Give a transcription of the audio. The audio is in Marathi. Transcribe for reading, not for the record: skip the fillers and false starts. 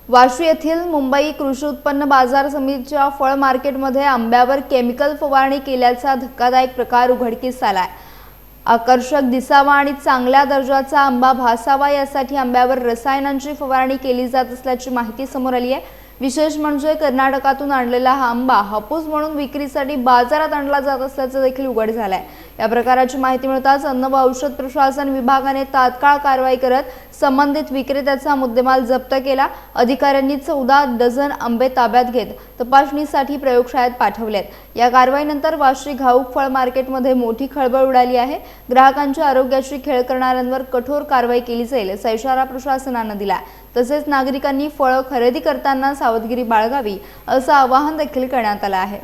वाशी येथील मुंबई कृषी उत्पन्न बाजार समितीच्या फळ मार्केटमध्ये आंब्यावर केमिकल फवारणी केल्याचा धक्कादायक प्रकार उघडकीस आलाय। आकर्षक दिसावा आणि चांगल्या दर्जाचा आंबा भासावा यासाठी आंब्यावर रसायनांची फवारणी केली जात असल्याची माहिती समोर आली आहे। विशेष म्हणजे कर्नाटकातून आणलेला हा आंबा हापूस म्हणून विक्रीसाठी बाजारात आणला जात असल्याचे देखील उघड झाले आहे। या प्रकाराची माहिती मिळताच अन्न व औषध प्रशासन विभागाने तात्काळ कारवाई करत संबंधित विक्रेत्याचा मुद्देमाल जप्त केला। अधिकाऱ्यांनी 14 डझन आंबे ताब्यात घेत तपासणीसाठी प्रयोगशाळेत पाठवलेत। या कारवाईनंतर वाशी घाऊक फळ मार्केटमध्ये मोठी खळबळ उडाली आहे। ग्राहकांच्या आरोग्याशी खेळ करणाऱ्यांवर कठोर कारवाई केली जाईल असा इशारा प्रशासनाने दिला। तसेच नागरिकांनी फळ खरेदी करताना सावधगिरी बाळगावी असं आवाहन देखील करण्यात आलं आहे।